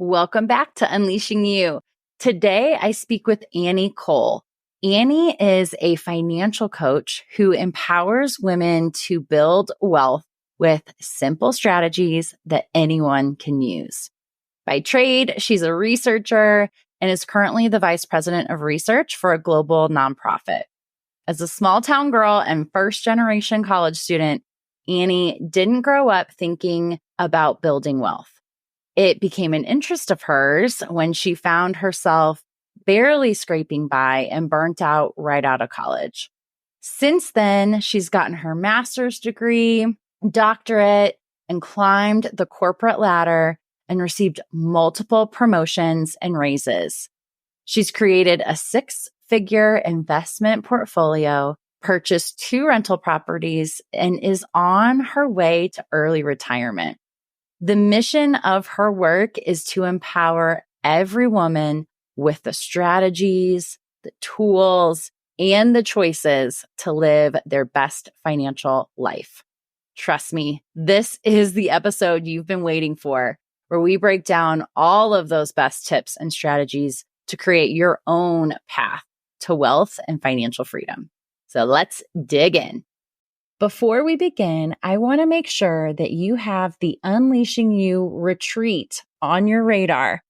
Welcome back to Unleashing You. Today, I speak with Annie Cole. Annie is a financial coach who empowers women to build wealth with simple strategies that anyone can use. By trade, she's a researcher and is currently the vice president of research for a global nonprofit. As a small town girl and first generation college student, Annie didn't grow up thinking about building wealth. It became an interest of hers when she found herself barely scraping by and burnt out right out of college. Since then, she's gotten her master's degree, doctorate, and climbed the corporate ladder and received multiple promotions and raises. She's created a six-figure investment portfolio, purchased 2 rental properties, and is on her way to early retirement. The mission of her work is to empower every woman with the strategies, the tools, and the choices to live their best financial life. Trust me, this is the episode you've been waiting for, where we break down all of those best tips and strategies to create your own path to wealth and financial freedom. So let's dig in. Before we begin, I want to make sure that you have the Unleashing You retreat on your radar,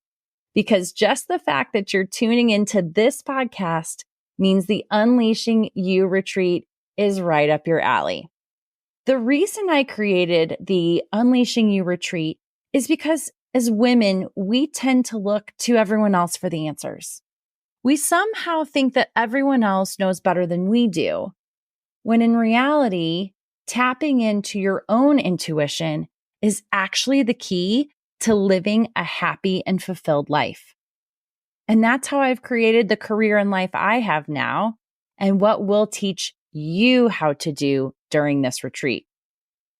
because just the fact that you're tuning into this podcast means the Unleashing You retreat is right up your alley. The reason I created the Unleashing You retreat is because as women, we tend to look to everyone else for the answers. We somehow think that everyone else knows better than we do, when in reality, tapping into your own intuition is actually the key to living a happy and fulfilled life. And that's how I've created the career and life I have now, and what we'll teach you how to do during this retreat.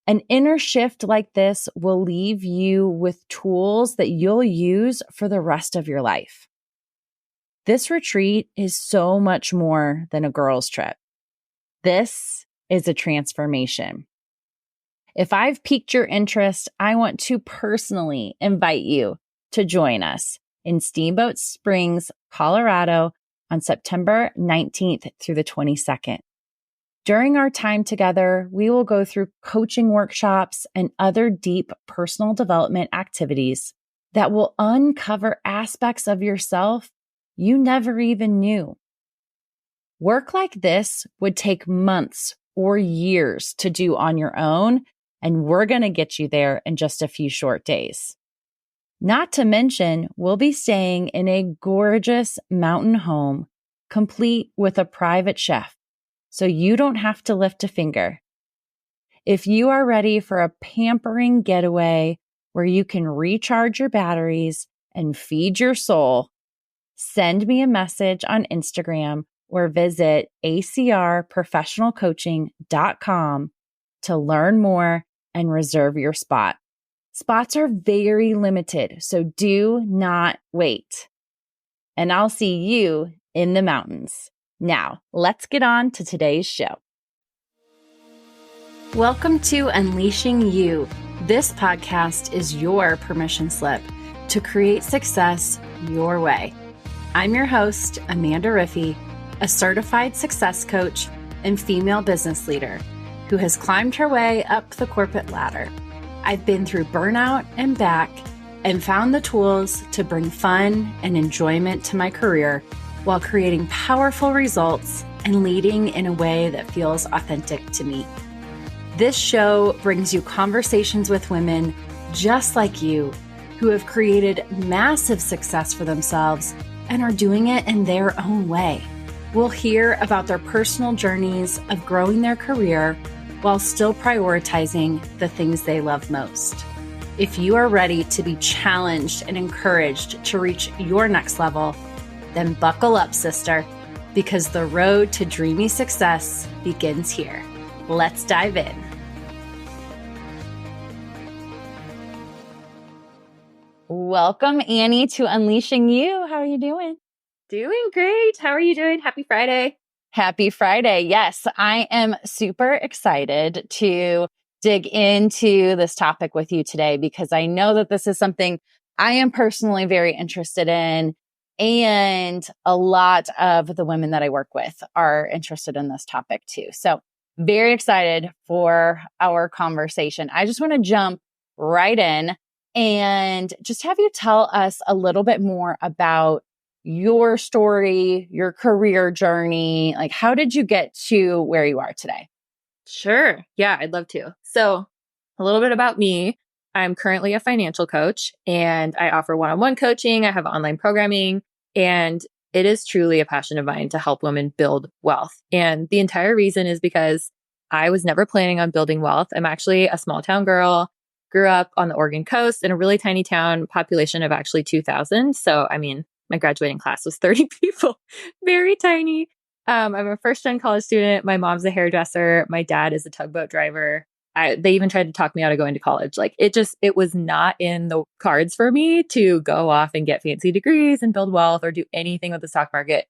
An inner shift like this will leave you with tools that you'll use for the rest of your life. This retreat is so much more than a girls' trip. This is a transformation. If I've piqued your interest, I want to personally invite you to join us in Steamboat Springs, Colorado on September 19th through the 22nd. During our time together, we will go through coaching workshops and other deep personal development activities that will uncover aspects of yourself you never even knew. Work like this would take months or years to do on your own, and we're going to get you there in just a few short days. Not to mention, we'll be staying in a gorgeous mountain home, complete with a private chef, so you don't have to lift a finger. If you are ready for a pampering getaway where you can recharge your batteries and feed your soul, send me a message on Instagram or visit acrprofessionalcoaching.com to learn more and reserve your spot. Spots are very limited, so do not wait. And I'll see you in the mountains. Now, let's get on to today's show. Welcome to Unleashing You. This podcast is your permission slip to create success your way. I'm your host, Amanda Riffey, a certified success coach and female business leader who has climbed her way up the corporate ladder. I've been through burnout and back and found the tools to bring fun and enjoyment to my career while creating powerful results and leading in a way that feels authentic to me. This show brings you conversations with women just like you who have created massive success for themselves and are doing it in their own way. We'll hear about their personal journeys of growing their career while still prioritizing the things they love most. If you are ready to be challenged and encouraged to reach your next level, then buckle up, sister, because the road to dreamy success begins here. Let's dive in. Welcome, Annie, to Unleashing You. How are you doing? Doing great. How are you doing? Happy Friday. Happy Friday. Yes, I am super excited to dig into this topic with you today because I know that this is something I am personally very interested in. And a lot of the women that I work with are interested in this topic too. So very excited for our conversation. I just want to jump right in and just have you tell us a little bit more about your story, your career journey. Like, how did you get to where you are today? Sure. Yeah, I'd love to. So, a little bit about me. I'm currently a financial coach and I offer one-on-one coaching. I have online programming, and it is truly a passion of mine to help women build wealth. And the entire reason is because I was never planning on building wealth. I'm actually a small town girl, grew up on the Oregon coast in a really tiny town, population of actually 2,000. So, I mean, my graduating class was 30 people, very tiny. I'm a first gen college student. My mom's a hairdresser. My dad is a tugboat driver. They even tried to talk me out of going to college. Like it was not in the cards for me to go off and get fancy degrees and build wealth or do anything with the stock market.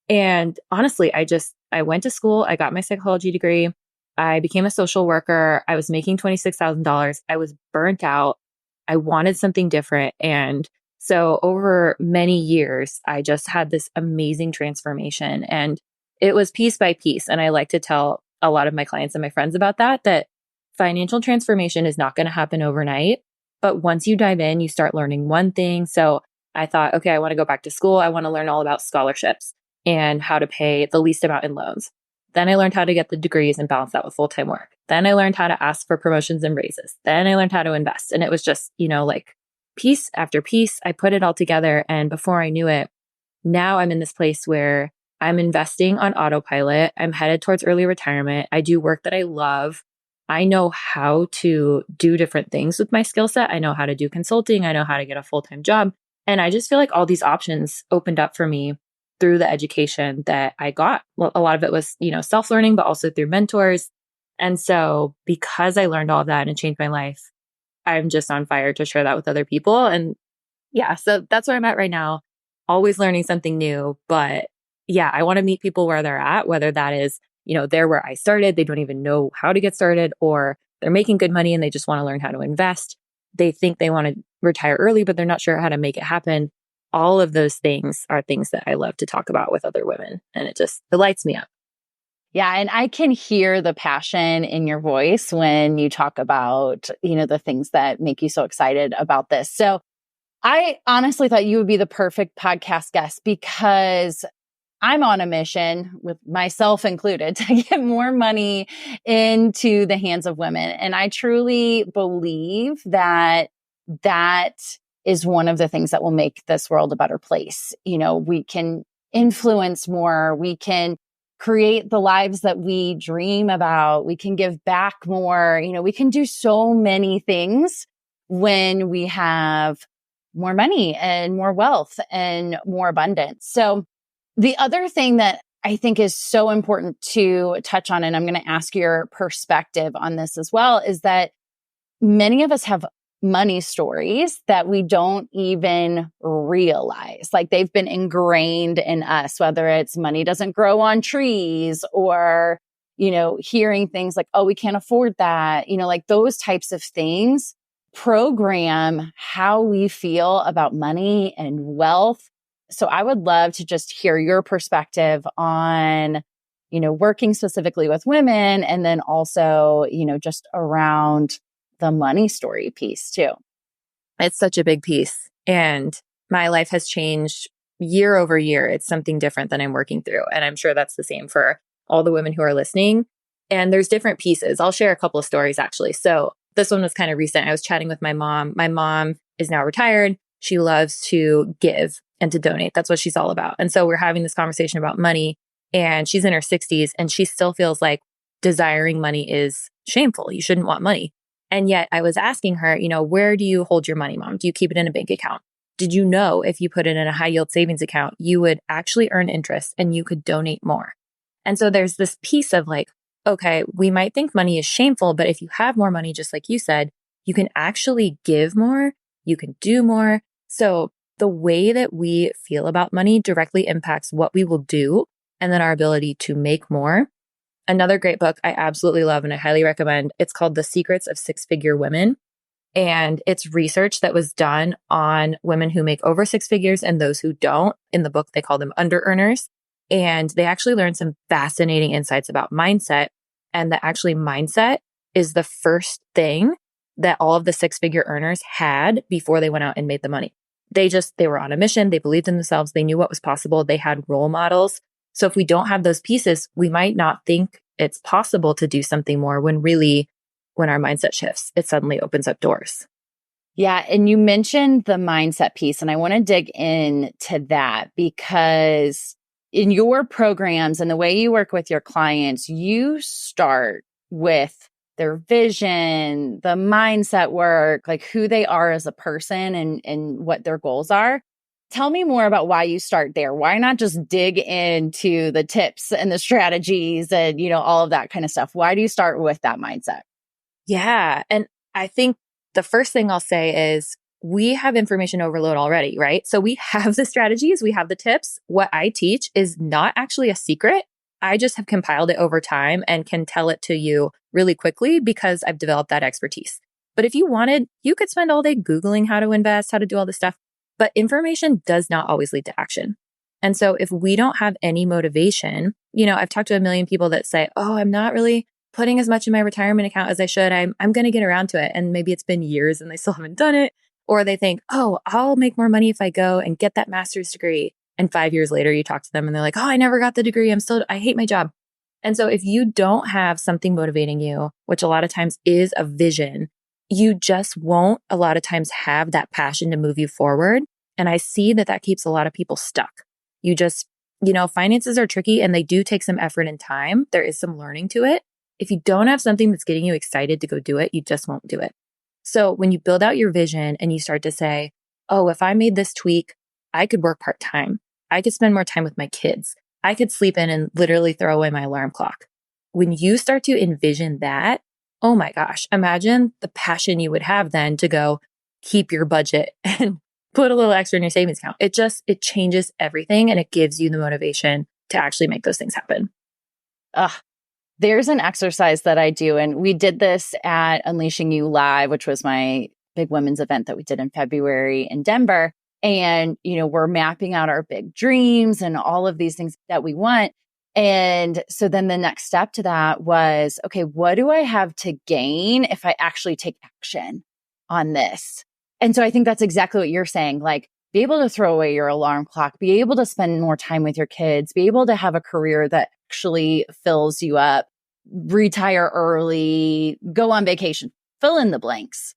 And honestly, I went to school. I got my psychology degree. I became a social worker. I was making $26,000. I was burnt out. I wanted something different. And so over many years, I just had this amazing transformation, and it was piece by piece. And I like to tell a lot of my clients and my friends about that financial transformation is not going to happen overnight. But once you dive in, you start learning one thing. So I thought, okay, I want to go back to school. I want to learn all about scholarships and how to pay the least amount in loans. Then I learned how to get the degrees and balance that with full-time work. Then I learned how to ask for promotions and raises. Then I learned how to invest. And it was just, like piece after piece, I put it all together. And before I knew it, now I'm in this place where I'm investing on autopilot. I'm headed towards early retirement. I do work that I love. I know how to do different things with my skill set. I know how to do consulting. I know how to get a full-time job. And I just feel like all these options opened up for me through the education that I got. Well, a lot of it was, self-learning, but also through mentors. And so because I learned all of that and it changed my life, I'm just on fire to share that with other people. And yeah, so that's where I'm at right now. Always learning something new. But yeah, I want to meet people where they're at, whether that is, they're where I started. They don't even know how to get started, or they're making good money and they just want to learn how to invest. They think they want to retire early, but they're not sure how to make it happen. All of those things are things that I love to talk about with other women. And it lights me up. Yeah. And I can hear the passion in your voice when you talk about, the things that make you so excited about this. So I honestly thought you would be the perfect podcast guest because I'm on a mission, with myself included, to get more money into the hands of women. And I truly believe that is one of the things that will make this world a better place. We can influence more. We can create the lives that we dream about. We can give back more. We can do so many things when we have more money and more wealth and more abundance. So the other thing that I think is so important to touch on, and I'm going to ask your perspective on this as well, is that many of us have money stories that we don't even realize. Like they've been ingrained in us, whether it's money doesn't grow on trees or, hearing things like, oh, we can't afford that, like those types of things program how we feel about money and wealth. So I would love to just hear your perspective on, working specifically with women, and then also, just around the money story piece too. It's such a big piece. And my life has changed year over year. It's something different than I'm working through. And I'm sure that's the same for all the women who are listening. And there's different pieces. I'll share a couple of stories actually. So this one was kind of recent. I was chatting with my mom. My mom is now retired. She loves to give and to donate. That's what she's all about. And so we're having this conversation about money, and she's in her 60s and she still feels like desiring money is shameful. You shouldn't want money. And yet I was asking her, where do you hold your money, Mom? Do you keep it in a bank account? Did you know if you put it in a high yield savings account, you would actually earn interest and you could donate more? And so there's this piece of like, okay, we might think money is shameful, but if you have more money, just like you said, you can actually give more, you can do more. So the way that we feel about money directly impacts what we will do and then our ability to make more. Another great book I absolutely love and I highly recommend. It's called The Secrets of Six-Figure Women. And it's research that was done on women who make over six figures and those who don't. In the book, they call them under earners. And they actually learned some fascinating insights about mindset. And that actually mindset is the first thing that all of the six figure earners had before they went out and made the money. They were on a mission. They believed in themselves. They knew what was possible. They had role models. So if we don't have those pieces, we might not think it's possible to do something more when really, when our mindset shifts, it suddenly opens up doors. Yeah. And you mentioned the mindset piece, and I want to dig into that because in your programs and the way you work with your clients, you start with their vision, the mindset work, like who they are as a person and what their goals are. Tell me more about why you start there. Why not just dig into the tips and the strategies and, all of that kind of stuff? Why do you start with that mindset? Yeah. And I think the first thing I'll say is we have information overload already, right? So we have the strategies, we have the tips. What I teach is not actually a secret. I just have compiled it over time and can tell it to you really quickly because I've developed that expertise. But if you wanted, you could spend all day Googling how to invest, how to do all this stuff. But information does not always lead to action. And so if we don't have any motivation, I've talked to a million people that say, oh, I'm not really putting as much in my retirement account as I should. I'm going to get around to it. And maybe it's been years and they still haven't done it. Or they think, oh, I'll make more money if I go and get that master's degree. And 5 years later, you talk to them and they're like, oh, I never got the degree. I hate my job. And so if you don't have something motivating you, which a lot of times is a vision, you just won't a lot of times have that passion to move you forward. And I see that keeps a lot of people stuck. You just, finances are tricky and they do take some effort and time. There is some learning to it. If you don't have something that's getting you excited to go do it, you just won't do it. So when you build out your vision and you start to say, oh, if I made this tweak, I could work part-time. I could spend more time with my kids. I could sleep in and literally throw away my alarm clock. When you start to envision that, oh my gosh, imagine the passion you would have then to go keep your budget and put a little extra in your savings account. It changes everything and it gives you the motivation to actually make those things happen. There's an exercise that I do, and we did this at Unleashing You Live, which was my big women's event that we did in February in Denver. And, we're mapping out our big dreams and all of these things that we want. And so then the next step to that was, okay, what do I have to gain if I actually take action on this? And so I think that's exactly what you're saying. Like, be able to throw away your alarm clock, be able to spend more time with your kids, be able to have a career that actually fills you up, retire early, go on vacation, fill in the blanks.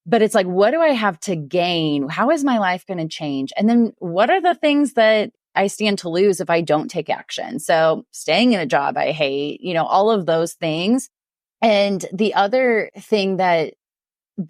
But it's like, what do I have to gain? How is my life going to change? And then what are the things that I stand to lose if I don't take action? So staying in a job I hate, all of those things. And the other thing that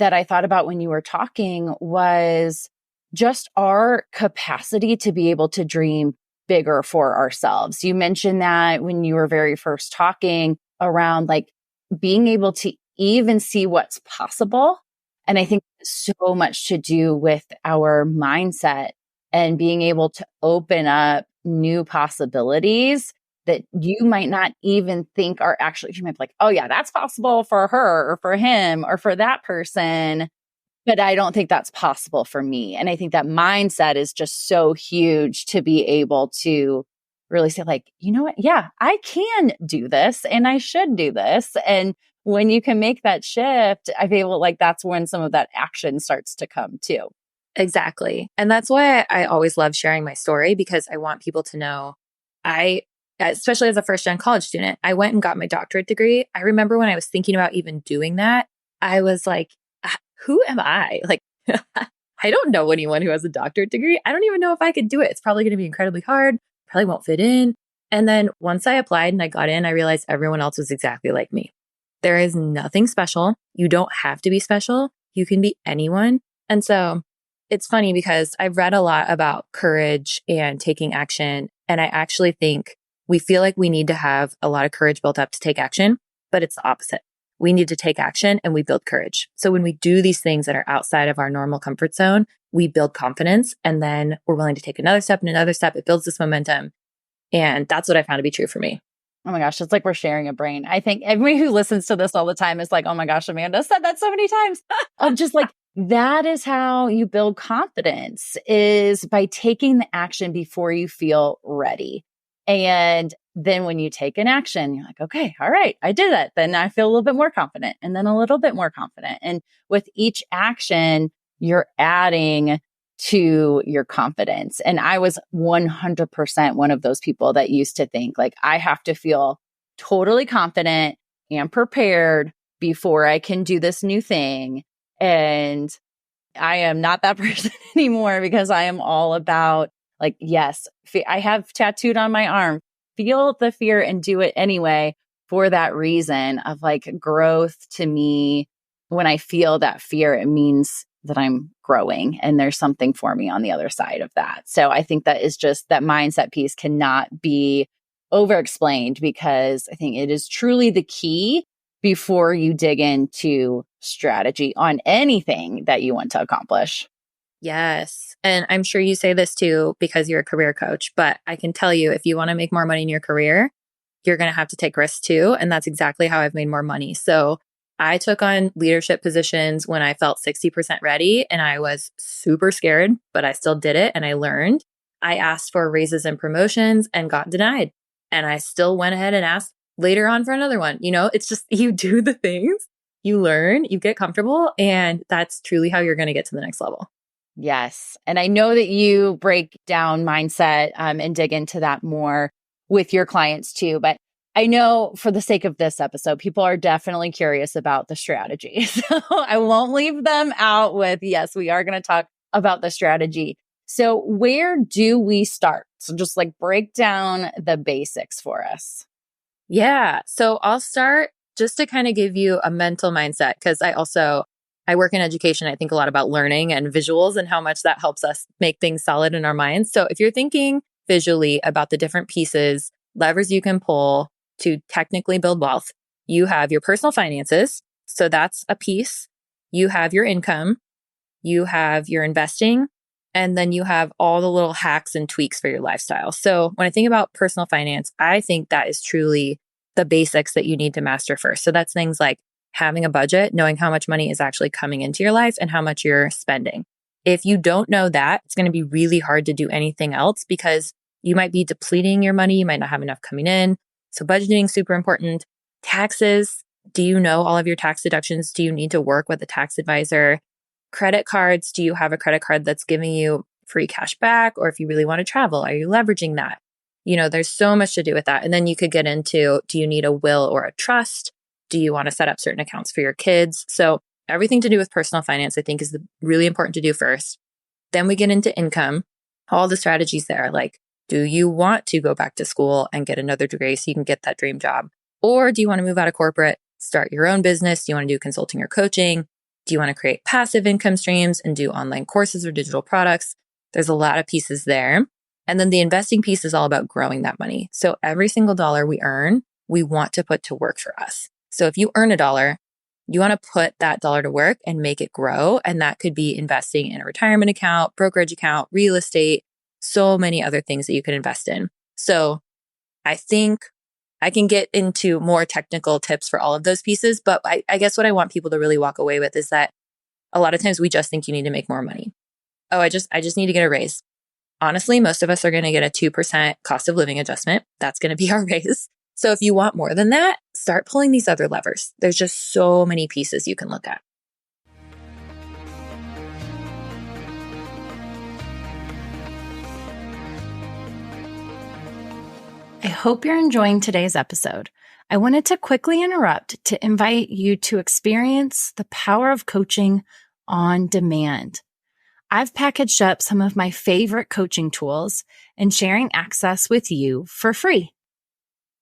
I thought about when you were talking was just our capacity to be able to dream bigger for ourselves. You mentioned that when you were very first talking around like being able to even see what's possible. And I think so much to do with our mindset and being able to open up new possibilities that you might not even think are actually, you might be like, oh yeah, that's possible for her or for him or for that person. But I don't think that's possible for me. And I think that mindset is just so huge to be able to really say like, you know what? Yeah, I can do this and I should do this. And when you can make that shift, I feel like that's when some of that action starts to come too. Exactly. And that's why I always love sharing my story because I want people to know especially as a first gen college student, I went and got my doctorate degree. I remember when I was thinking about even doing that, I was like, who am I? Like, I don't know anyone who has a doctorate degree. I don't even know if I could do it. It's probably going to be incredibly hard. Probably won't fit in. And then once I applied and I got in, I realized everyone else was exactly like me. There is nothing special. You don't have to be special. You can be anyone. And so it's funny because I've read a lot about courage and taking action. And I actually think we feel like we need to have a lot of courage built up to take action, but it's the opposite. We need to take action and we build courage. So when we do these things that are outside of our normal comfort zone, we build confidence and then we're willing to take another step and another step. It builds this momentum. And that's what I found to be true for me. Oh my gosh, it's like we're sharing a brain. I think everybody who listens to this all the time is like, oh my gosh, Amanda said that so many times. Of just like, that is how you build confidence, is by taking the action before you feel ready. And then when you take an action, you're like, okay, all right, I did that. Then I feel a little bit more confident, and then a little bit more confident. And with each action, you're adding to your confidence. And I was 100% one of those people that used to think like, I have to feel totally confident and prepared before I can do this new thing. And I am not that person anymore, because I am all about like, yes, I have tattooed on my arm, feel the fear and do it anyway, for that reason of like, growth to me. When I feel that fear, it means that I'm growing and there's something for me on the other side of that. So I think that is just, that mindset piece cannot be over explained, because I think it is truly the key before you dig into strategy on anything that you want to accomplish. Yes. And I'm sure you say this too because you're a career coach, but I can tell you, if you want to make more money in your career, you're going to have to take risks too. And that's exactly how I've made more money. So I took on leadership positions when I felt 60% ready, and I was super scared, but I still did it and I learned. I asked for raises and promotions and got denied. And I still went ahead and asked later on for another one. You know, it's just, you do the things, you learn, you get comfortable, and that's truly how you're going to get to the next level. Yes. And I know that you break down mindset and dig into that more with your clients too. But I know for the sake of this episode, people are definitely curious about the strategy. So I won't leave them out with, yes, we are going to talk about the strategy. So where do we start? So just like break down the basics for us. Yeah. So I'll start just to kind of give you a mental mindset, because I work in education. I think a lot about learning and visuals and how much that helps us make things solid in our minds. So if you're thinking visually about the different pieces, levers you can pull to technically build wealth, you have your personal finances. So that's a piece. You have your income, you have your investing, and then you have all the little hacks and tweaks for your lifestyle. So when I think about personal finance, I think that is truly the basics that you need to master first. So that's things like having a budget, knowing how much money is actually coming into your life and how much you're spending. If you don't know that, it's going to be really hard to do anything else, because you might be depleting your money. You might not have enough coming in. So budgeting is super important. Taxes. Do you know all of your tax deductions? Do you need to work with a tax advisor? Credit cards. Do you have a credit card that's giving you free cash back? Or if you really want to travel, are you leveraging that? You know, there's so much to do with that. And then you could get into, do you need a will or a trust? Do you want to set up certain accounts for your kids? So everything to do with personal finance, I think, is really important to do first. Then we get into income, all the strategies there. Like, do you want to go back to school and get another degree so you can get that dream job? Or do you want to move out of corporate, start your own business? Do you want to do consulting or coaching? Do you want to create passive income streams and do online courses or digital products? There's a lot of pieces there. And then the investing piece is all about growing that money. So every single dollar we earn, we want to put to work for us. So if you earn $1, you want to put that dollar to work and make it grow. And that could be investing in a retirement account, brokerage account, real estate, so many other things that you can invest in. So I think I can get into more technical tips for all of those pieces. But I guess what I want people to really walk away with is that a lot of times we just think you need to make more money. Oh, I just need to get a raise. Honestly, most of us are going to get a 2% cost of living adjustment. That's going to be our raise. So if you want more than that, start pulling these other levers. There's just so many pieces you can look at. I hope you're enjoying today's episode. I wanted to quickly interrupt to invite you to experience the power of coaching on demand. I've packaged up some of my favorite coaching tools and sharing access with you for free.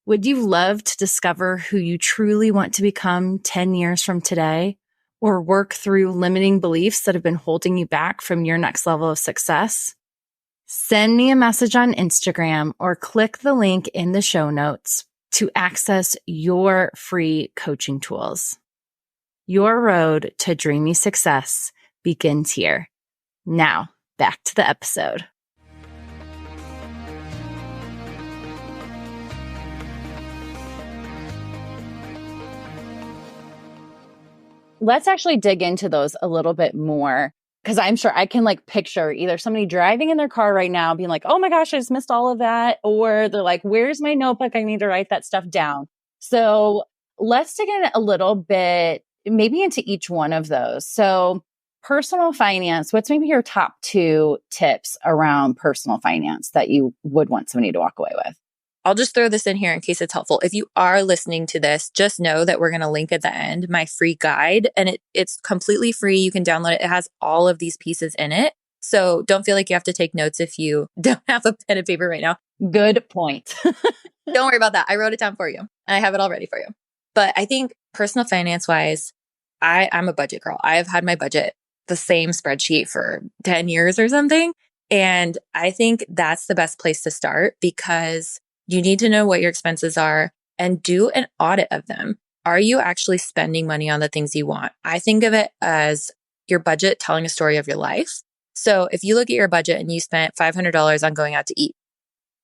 Would you love to discover who you truly want to become 10 years from today, or work through limiting beliefs that have been holding you back from your next level of success? Send me a message on Instagram or click the link in the show notes to access your free coaching tools. Your road to dreamy success begins here. Now, back to the episode. let's actually dig into those a little bit more. Cause I'm sure I can like picture either somebody driving in their car right now being like, oh my gosh, I just missed all of that. Or they're like, where's my notebook? I need to write that stuff down. So let's dig in a little bit, maybe into each one of those. So personal finance, what's maybe your top 2 tips around personal finance that you would want somebody to walk away with? I'll just throw this in here in case it's helpful. If you are listening to this, just know that we're going to link at the end my free guide, and it's completely free. You can download it. It has all of these pieces in it. So don't feel like you have to take notes if you don't have a pen and paper right now. Good point. Don't worry about that. I wrote it down for you and I have it all ready for you. But I think personal finance wise, I'm a budget girl. I have had my budget, the same spreadsheet for 10 years or something. And I think that's the best place to start because you need to know what your expenses are and do an audit of them. Are you actually spending money on the things you want? I think of it as your budget telling a story of your life. So if you look at your budget and you spent $500 on going out to eat,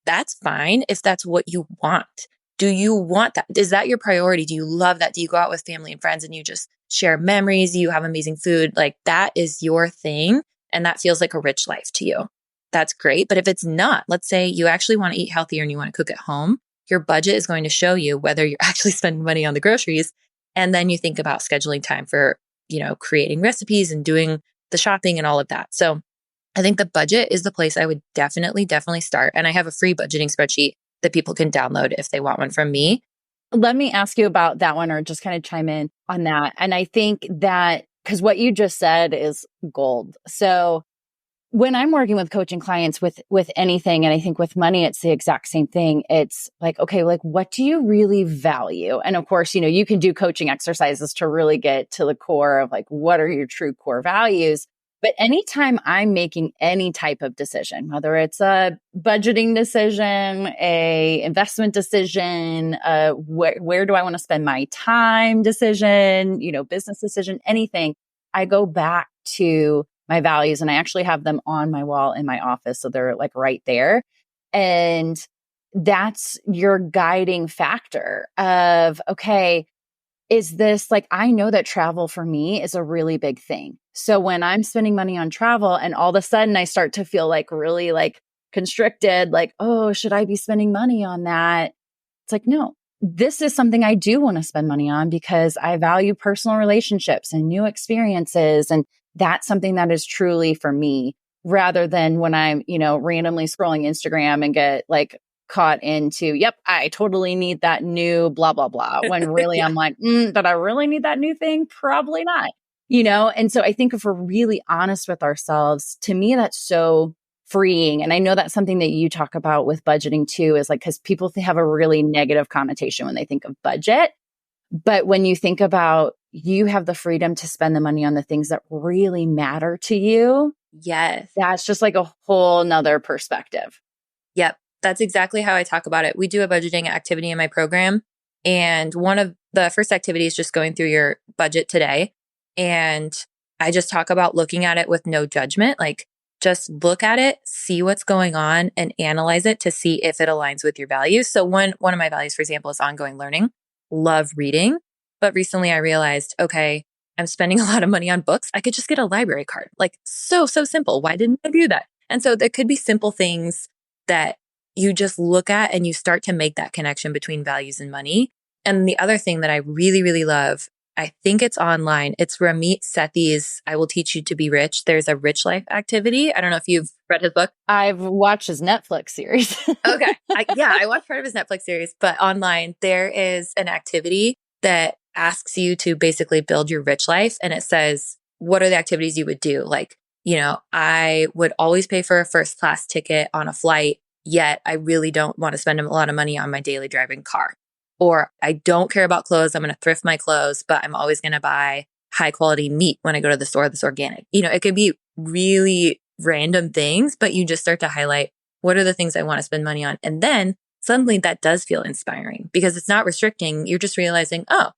that's fine if that's what you want. Do you want that? Is that your priority? Do you love that? Do you go out with family and friends and you just share memories? You have amazing food? Like that is your thing. And that feels like a rich life to you. That's great. But if it's not, let's say you actually want to eat healthier and you want to cook at home, your budget is going to show you whether you're actually spending money on the groceries. And then you think about scheduling time for, creating recipes and doing the shopping and all of that. So I think the budget is the place I would definitely start. And I have a free budgeting spreadsheet that people can download if they want one from me. Let me ask you about that one or just kind of chime in on that. And I think that because what you just said is gold. So when I'm working with coaching clients with anything, and I think with money, it's the exact same thing. It's like, okay, like what do you really value? And of course, you can do coaching exercises to really get to the core of like, what are your true core values? But anytime I'm making any type of decision, whether it's a budgeting decision, a investment decision, where do I want to spend my time decision, business decision, anything, I go back to my values and I actually have them on my wall in my office. So they're like right there. And that's your guiding factor of, okay, is this like, I know that travel for me is a really big thing. So when I'm spending money on travel and all of a sudden I start to feel like really like constricted, like, oh, should I be spending money on that? It's like, no, this is something I do want to spend money on because I value personal relationships and new experiences. And that's something that is truly for me rather than when I'm, randomly scrolling Instagram and get like caught into, yep, I totally need that new blah, blah, blah. When really I'm like, did I really need that new thing? Probably not, And so I think if we're really honest with ourselves, to me, that's so freeing. And I know that's something that you talk about with budgeting too, is like, because people have a really negative connotation when they think of budget. But when you think about you have the freedom to spend the money on the things that really matter to you. Yes. That's just like a whole nother perspective. Yep. That's exactly how I talk about it. We do a budgeting activity in my program. And one of the first activities is just going through your budget today. And I just talk about looking at it with no judgment. Like just look at it, see what's going on and analyze it to see if it aligns with your values. So one of my values, for example, is ongoing learning. Love reading. But recently I realized, okay, I'm spending a lot of money on books. I could just get a library card. Like so simple. Why didn't I do that? And so there could be simple things that you just look at and you start to make that connection between values and money. And the other thing that I really, really love, I think it's online. It's Ramit Sethi's I Will Teach You to Be Rich. There's a Rich Life activity. I don't know if you've read his book. I've watched his Netflix series. Okay. I watched part of his Netflix series, but online there is an activity that asks you to basically build your rich life. And it says, what are the activities you would do? Like, I would always pay for a first class ticket on a flight, yet I really don't want to spend a lot of money on my daily driving car. Or I don't care about clothes. I'm going to thrift my clothes, but I'm always going to buy high quality meat when I go to the store that's organic. It could be really random things, but you just start to highlight what are the things I want to spend money on. And then suddenly that does feel inspiring because it's not restricting. You're just realizing, oh,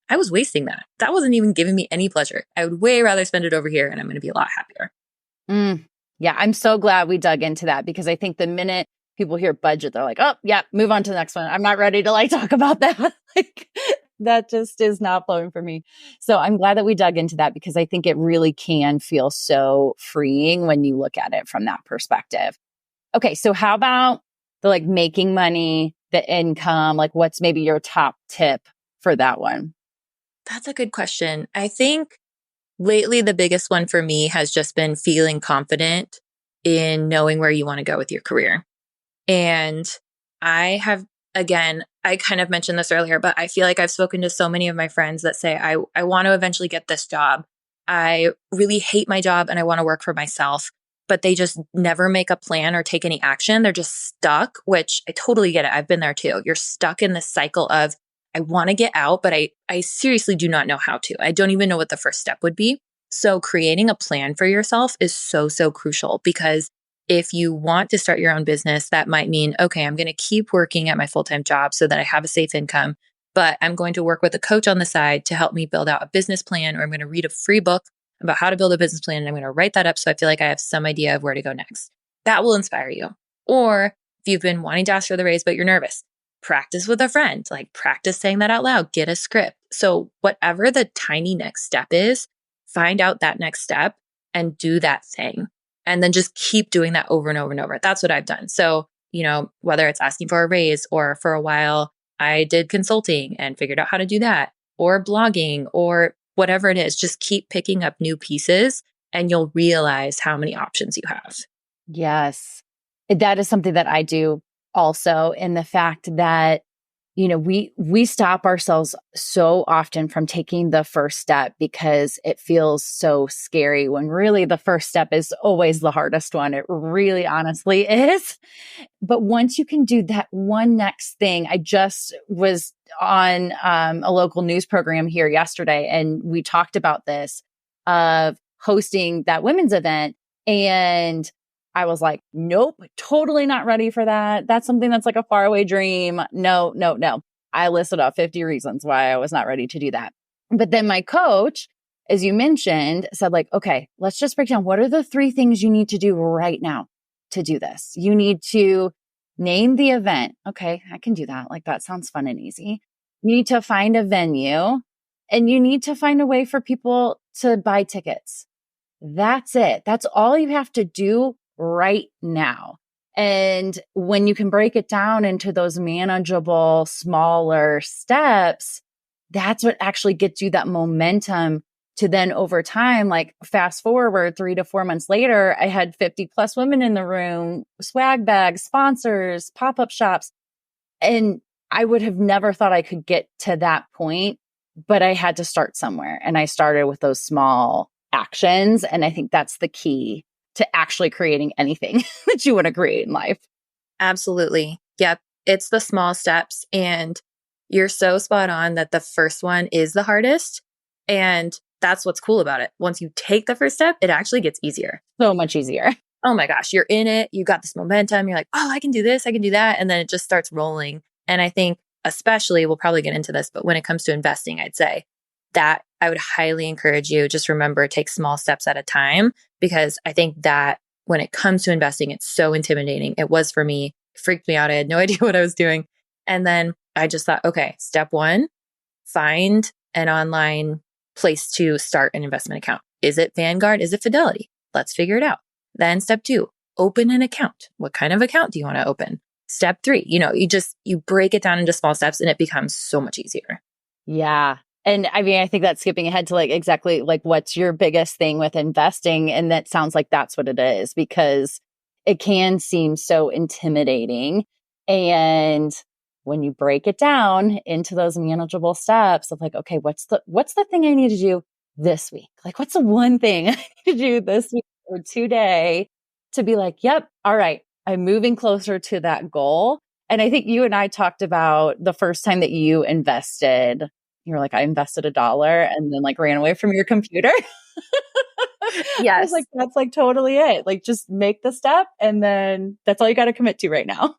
I was wasting that. That wasn't even giving me any pleasure. I would way rather spend it over here and I'm going to be a lot happier. Yeah, I'm so glad we dug into that because I think the minute people hear budget, they're like, oh, yeah, move on to the next one. I'm not ready to talk about that. That just is not flowing for me. So I'm glad that we dug into that because I think it really can feel so freeing when you look at it from that perspective. Okay. So how about the like making money, the income? Like what's maybe your top tip for that one? That's a good question. I think lately the biggest one for me has just been feeling confident in knowing where you want to go with your career. And I have, again, I kind of mentioned this earlier, but I feel like I've spoken to so many of my friends that say, I want to eventually get this job. I really hate my job and I want to work for myself, but they just never make a plan or take any action. They're just stuck, which I totally get it. I've been there too. You're stuck in this cycle of, I want to get out, but I seriously do not know how to. I don't even know what the first step would be. So creating a plan for yourself is so, so crucial because if you want to start your own business, that might mean, okay, I'm going to keep working at my full-time job so that I have a safe income, but I'm going to work with a coach on the side to help me build out a business plan, or I'm going to read a free book about how to build a business plan. And I'm going to write that up so I feel like I have some idea of where to go next. That will inspire you. Or if you've been wanting to ask for the raise, but you're nervous, practice with a friend, like practice saying that out loud, get a script. So whatever the tiny next step is, find out that next step and do that thing. And then just keep doing that over and over and over. That's what I've done. So, whether it's asking for a raise or for a while, I did consulting and figured out how to do that, or blogging or whatever it is, just keep picking up new pieces and you'll realize how many options you have. Yes. That is something that I do also in the fact that, we stop ourselves so often from taking the first step because it feels so scary when really the first step is always the hardest one. It really honestly is. But once you can do that one next thing, I just was on a local news program here yesterday and we talked about this of hosting that women's event. And I was like, nope, totally not ready for that. That's something that's like a faraway dream. No, no, no. I listed off 50 reasons why I was not ready to do that. But then my coach, as you mentioned, said like, okay, let's just break down what are the 3 things you need to do right now to do this. You need to name the event. Okay, I can do that. Like that sounds fun and easy. You need to find a venue and you need to find a way for people to buy tickets. That's it. That's all you have to do right now. And when you can break it down into those manageable, smaller steps, that's what actually gets you that momentum to then over time, like fast forward 3 to 4 months later, I had 50 plus women in the room, swag bags, sponsors, pop-up shops. And I would have never thought I could get to that point, but I had to start somewhere. And I started with those small actions. And I think that's the key to actually creating anything that you want to create in life. Absolutely. Yep. It's the small steps. And you're so spot on that the first one is the hardest. And that's what's cool about it. Once you take the first step, it actually gets easier. So much easier. Oh my gosh, you're in it. You got this momentum. You're like, oh, I can do this. I can do that. And then it just starts rolling. And I think, especially, we'll probably get into this, but when it comes to investing, I'd say that I would highly encourage you just remember, take small steps at a time, because I think that when it comes to investing, it's so intimidating. It was for me, it freaked me out. I had no idea what I was doing. And then I just thought, okay, step 1, find an online place to start an investment account. Is it Vanguard? Is it Fidelity? Let's figure it out. Then step 2, open an account. What kind of account do you want to open? Step 3, you break it down into small steps and it becomes so much easier. Yeah. And I mean, I think that's skipping ahead to like exactly like what's your biggest thing with investing. And that sounds like that's what it is because it can seem so intimidating. And when you break it down into those manageable steps of like, okay, what's the thing I need to do this week? Like, what's the one thing I need to do this week or today to be like, yep, all right, I'm moving closer to that goal. And I think you and I talked about the first time that you invested. You were like, I invested $1 and then like ran away from your computer. I was Yes, like, that's like totally it. Like just make the step and then that's all you got to commit to right now.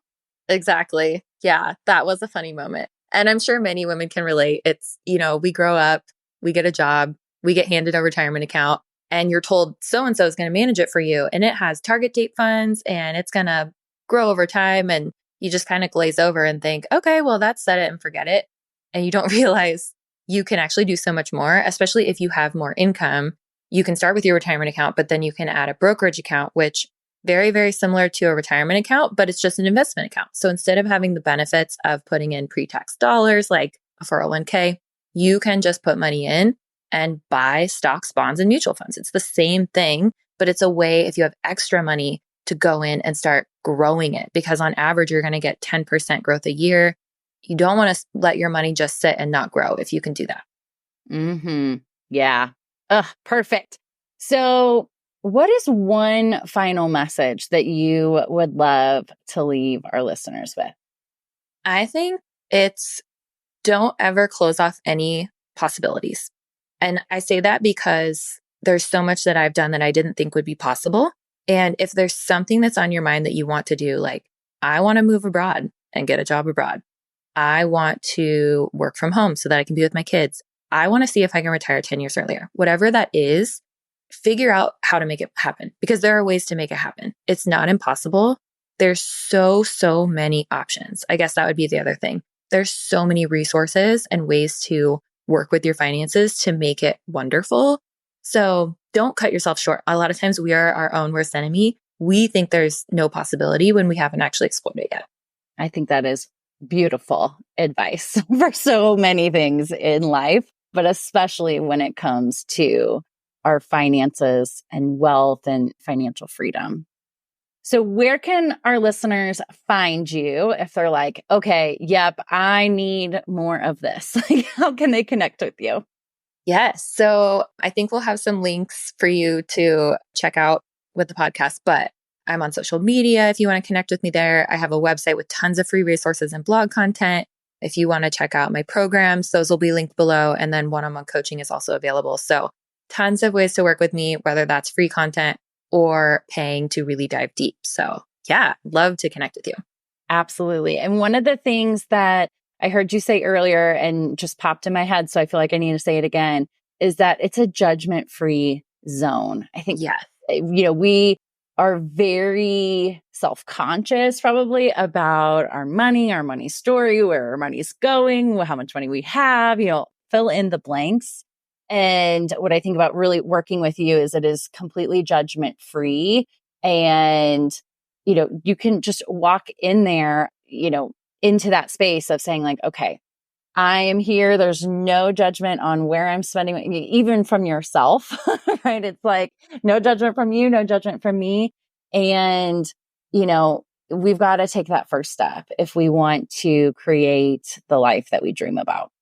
exactly. Yeah, that was a funny moment. And I'm sure many women can relate. It's, we grow up, we get a job, we get handed a retirement account, and you're told so and so is going to manage it for you. And it has target date funds and it's going to grow over time. And you just kind of glaze over and think, okay, well, that's set it and forget it. and you don't realize you can actually do so much more, especially if you have more income. You can start with your retirement account, but then you can add a brokerage account, which very, very similar to a retirement account, but it's just an investment account. So instead of having the benefits of putting in pre-tax dollars like a 401k, you can just put money in and buy stocks, bonds, and mutual funds. It's the same thing, but it's a way if you have extra money to go in and start growing it, because on average, you're going to get 10% growth a year. You don't want to let your money just sit and not grow if you can do that. Yeah. Perfect. So what is one final message that you would love to leave our listeners with? I think it's don't ever close off any possibilities. And I say that because there's so much that I've done that I didn't think would be possible. And if there's something that's on your mind that you want to do, like I want to move abroad and get a job abroad. I want to work from home so that I can be with my kids. I want to see if I can retire 10 years earlier. Whatever that is, figure out how to make it happen, because there are ways to make it happen. It's not impossible. There's so many options. I guess that would be the other thing. There's so many resources and ways to work with your finances to make it wonderful. So don't cut yourself short. A lot of times we are our own worst enemy. We think there's no possibility when we haven't actually explored it yet. I think that is beautiful advice for so many things in life, but especially when it comes to our finances and wealth and financial freedom. So where can our listeners find you if they're like, okay, yep, I need more of this? Like, how can they connect with you? Yes. So I think we'll have some links for you to check out with the podcast, but I'm on social media if you want to connect with me there. I have a website with tons of free resources and blog content. If you want to check out my programs, those will be linked below. And then one-on-one coaching is also available. So tons of ways to work with me, whether that's free content or paying to really dive deep. So yeah, love to connect with you. Absolutely. And one of the things that I heard you say earlier and just popped in my head, so I feel like I need to say it again, is that it's a judgment-free zone. I think, we are very self-conscious probably about our money story, where our money's going, how much money we have, fill in the blanks. And what I think about really working with you is it is completely judgment-free. And, you can just walk in there, into that space of saying like, okay, I am here. There's no judgment on where I'm spending, even from yourself, right? It's like no judgment from you, no judgment from me. And, we've got to take that first step if we want to create the life that we dream about.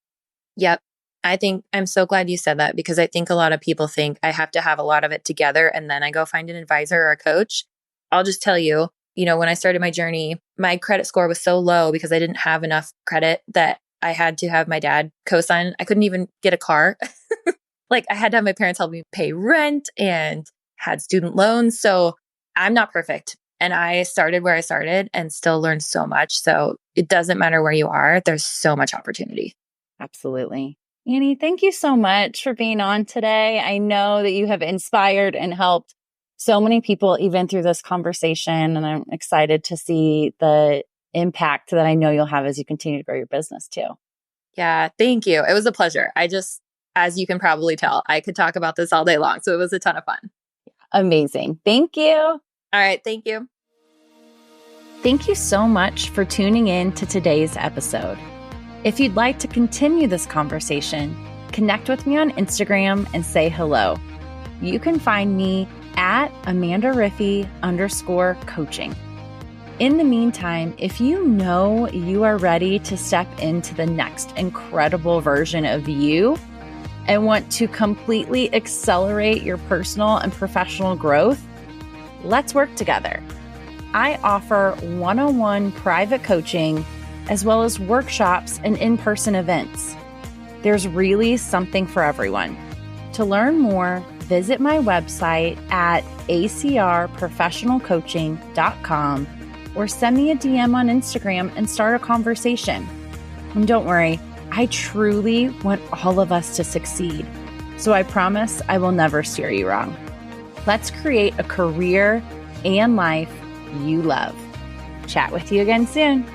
Yep. I think I'm so glad you said that, because I think a lot of people think I have to have a lot of it together and then I go find an advisor or a coach. I'll just tell you, when I started my journey, my credit score was so low because I didn't have enough credit that I had to have my dad co-sign. I couldn't even get a car. Like I had to have my parents help me pay rent and had student loans. So I'm not perfect. And I started where I started and still learned so much. So it doesn't matter where you are. There's so much opportunity. Absolutely. Annie, thank you so much for being on today. I know that you have inspired and helped so many people even through this conversation. And I'm excited to see the impact that I know you'll have as you continue to grow your business too. Yeah, thank you. It was a pleasure. As you can probably tell, I could talk about this all day long. So it was a ton of fun. Amazing. Thank you. All right. Thank you. Thank you so much for tuning in to today's episode. If you'd like to continue this conversation, connect with me on Instagram and say hello. You can find me at AmandaRiffy_coaching. In the meantime, if you know you are ready to step into the next incredible version of you and want to completely accelerate your personal and professional growth, let's work together. I offer one-on-one private coaching as well as workshops and in-person events. There's really something for everyone. To learn more, visit my website at acrprofessionalcoaching.com or send me a DM on Instagram and start a conversation. And don't worry, I truly want all of us to succeed. So I promise I will never steer you wrong. Let's create a career and life you love. Chat with you again soon.